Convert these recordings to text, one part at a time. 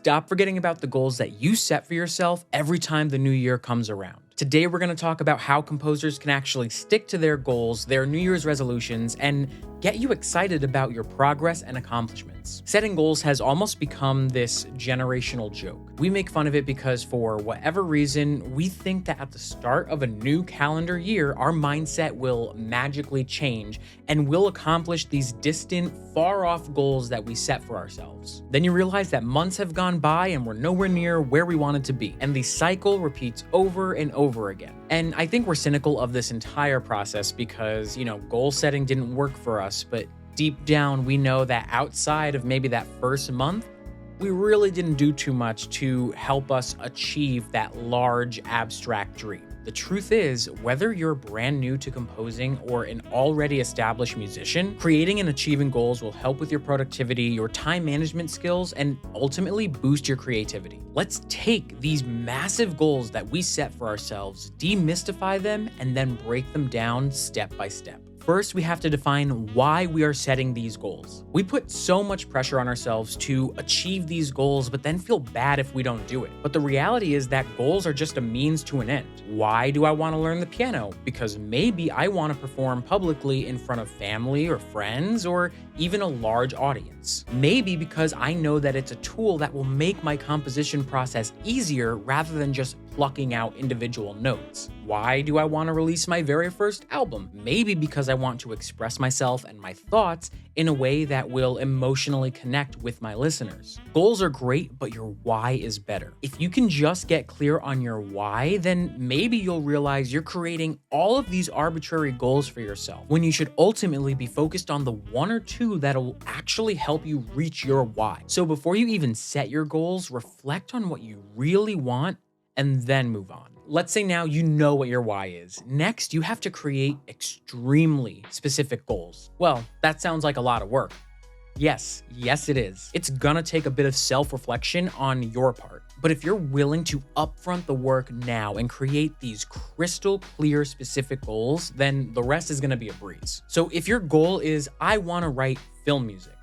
Stop forgetting about the goals that you set for yourself every time the new year comes around. Today, we're going to talk about how composers can actually stick to their goals, their New Year's resolutions, and get you excited about your progress and accomplishments. Setting goals has almost become this generational joke. We make fun of it because for whatever reason, we think that at the start of a new calendar year, our mindset will magically change and we'll accomplish these distant, far-off goals that we set for ourselves. Then you realize that months have gone by and we're nowhere near where we wanted to be, and the cycle repeats over and over again. And I think we're cynical of this entire process because, goal setting didn't work for us, but deep down we know that outside of maybe that first month, we really didn't do too much to help us achieve that large abstract dream. The truth is, whether you're brand new to composing or an already established musician, creating and achieving goals will help with your productivity, your time management skills, and ultimately boost your creativity. Let's take these massive goals that we set for ourselves, demystify them, and then break them down step by step. First, we have to define why we are setting these goals. We put so much pressure on ourselves to achieve these goals, but then feel bad if we don't do it. But the reality is that goals are just a means to an end. Why do I want to learn the piano? Because maybe I want to perform publicly in front of family or friends or even a large audience. Maybe because I know that it's a tool that will make my composition process easier rather than just plucking out individual notes. Why do I want to release my very first album? Maybe because I want to express myself and my thoughts in a way that will emotionally connect with my listeners. Goals are great, but your why is better. If you can just get clear on your why, then maybe you'll realize you're creating all of these arbitrary goals for yourself, when you should ultimately be focused on the one or two that'll actually help you reach your why. So before you even set your goals, reflect on what you really want and then move on. Let's say now you know what your why is. Next, you have to create extremely specific goals. Well, that sounds like a lot of work. Yes, it is. It's gonna take a bit of self-reflection on your part. But if you're willing to upfront the work now and create these crystal clear specific goals, then the rest is gonna be a breeze. So if your goal is, I wanna write film music,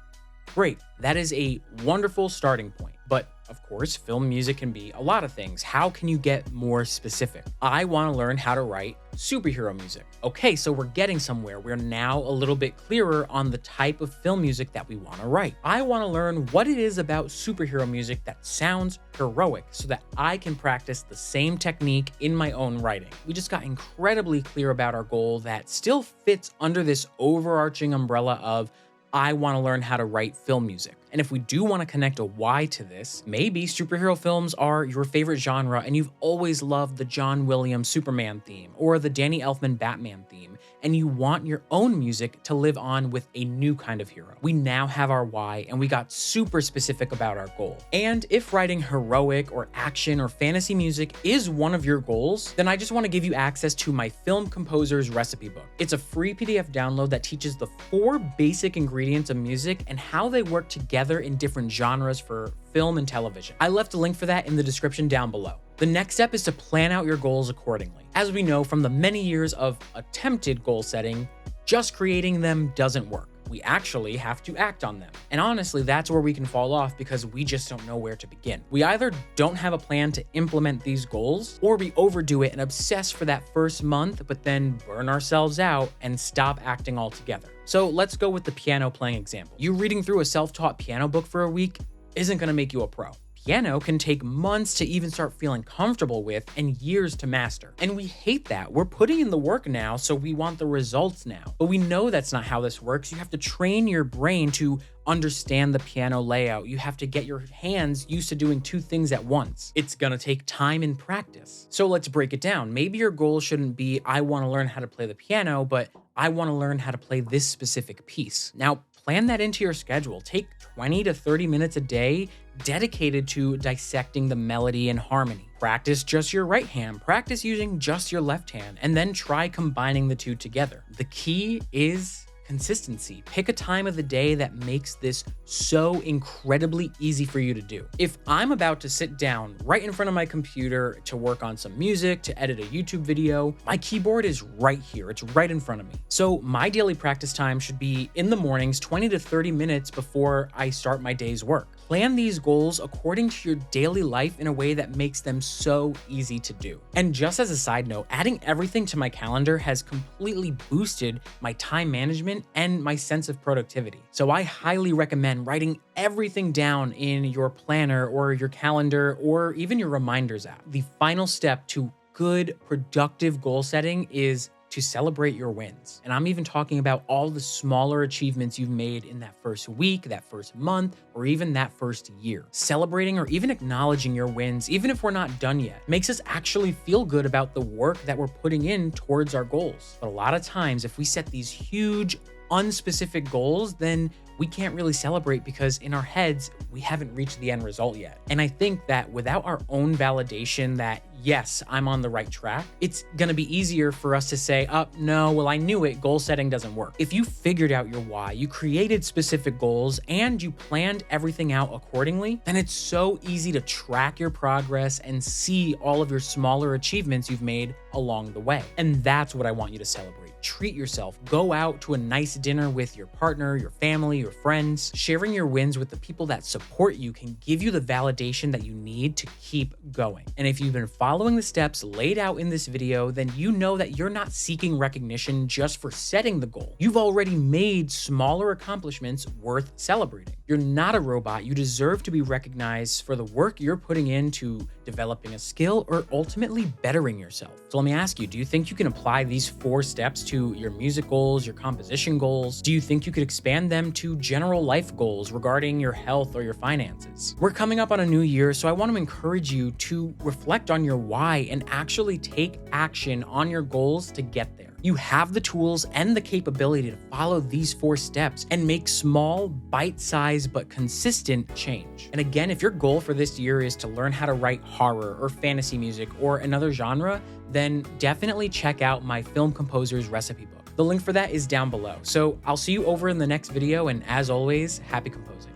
great, that is a wonderful starting point. But of course, film music can be a lot of things. How can you get more specific? I want to learn how to write superhero music. Okay, so we're getting somewhere. We're now a little bit clearer on the type of film music that we want to write. I want to learn what it is about superhero music that sounds heroic so that I can practice the same technique in my own writing. We just got incredibly clear about our goal that still fits under this overarching umbrella of I want to learn how to write film music. And if we do want to connect a why to this, maybe superhero films are your favorite genre and you've always loved the John Williams Superman theme or the Danny Elfman Batman theme, and you want your own music to live on with a new kind of hero. We now have our why and we got super specific about our goal. And if writing heroic or action or fantasy music is one of your goals, then I just want to give you access to my Film Composer's Recipe Book. It's a free PDF download that teaches the 4 basic ingredients of music and how they work together in different genres for film and television. I left a link for that in the description down below. The next step is to plan out your goals accordingly. As we know from the many years of attempted goal setting, just creating them doesn't work. We actually have to act on them. And honestly, that's where we can fall off because we just don't know where to begin. We either don't have a plan to implement these goals, or we overdo it and obsess for that first month, but then burn ourselves out and stop acting altogether. So let's go with the piano playing example. You reading through a self-taught piano book for a week isn't gonna make you a pro. Piano can take months to even start feeling comfortable with and years to master. And we hate that. We're putting in the work now, so we want the results now. But we know that's not how this works. You have to train your brain to understand the piano layout. You have to get your hands used to doing 2 things at once. It's gonna take time and practice. So let's break it down. Maybe your goal shouldn't be, I wanna learn how to play the piano, but I wanna learn how to play this specific piece. Now, plan that into your schedule. Take 20 to 30 minutes a day dedicated to dissecting the melody and harmony. Practice just your right hand, practice using just your left hand, and then try combining the 2 together. The key is consistency. Pick a time of the day that makes this so incredibly easy for you to do. If I'm about to sit down right in front of my computer to work on some music, to edit a YouTube video, my keyboard is right here. It's right in front of me. So my daily practice time should be in the mornings, 20 to 30 minutes before I start my day's work. Plan these goals according to your daily life in a way that makes them so easy to do. And just as a side note, adding everything to my calendar has completely boosted my time management and my sense of productivity. So I highly recommend writing everything down in your planner or your calendar or even your reminders app. The final step to good, productive goal setting is to celebrate your wins. And I'm even talking about all the smaller achievements you've made in that first week, that first month, or even that first year. Celebrating or even acknowledging your wins, even if we're not done yet, makes us actually feel good about the work that we're putting in towards our goals. But a lot of times, if we set these huge, unspecific goals, then we can't really celebrate because in our heads, we haven't reached the end result yet. And I think that without our own validation that, yes, I'm on the right track, it's gonna be easier for us to say, oh, no, well, I knew it, goal setting doesn't work. If you figured out your why, you created specific goals, and you planned everything out accordingly, then it's so easy to track your progress and see all of your smaller achievements you've made along the way. And that's what I want you to celebrate. Treat yourself. Go out to a nice dinner with your partner, your family, your friends. Sharing your wins with the people that support you can give you the validation that you need to keep going. And if you've been following the steps laid out in this video, then you know that you're not seeking recognition just for setting the goal. You've already made smaller accomplishments worth celebrating. You're not a robot. You deserve to be recognized for the work you're putting into developing a skill or ultimately bettering yourself. So let me ask you, do you think you can apply these 4 steps to your music goals, your composition goals? Do you think you could expand them to general life goals regarding your health or your finances? We're coming up on a new year, so I want to encourage you to reflect on your why and actually take action on your goals to get there. You have the tools and the capability to follow these 4 steps and make small, bite-sized, but consistent change. And again, if your goal for this year is to learn how to write horror or fantasy music or another genre, then definitely check out my Film Composer's Recipe Book. The link for that is down below. So I'll see you over in the next video, and as always, happy composing.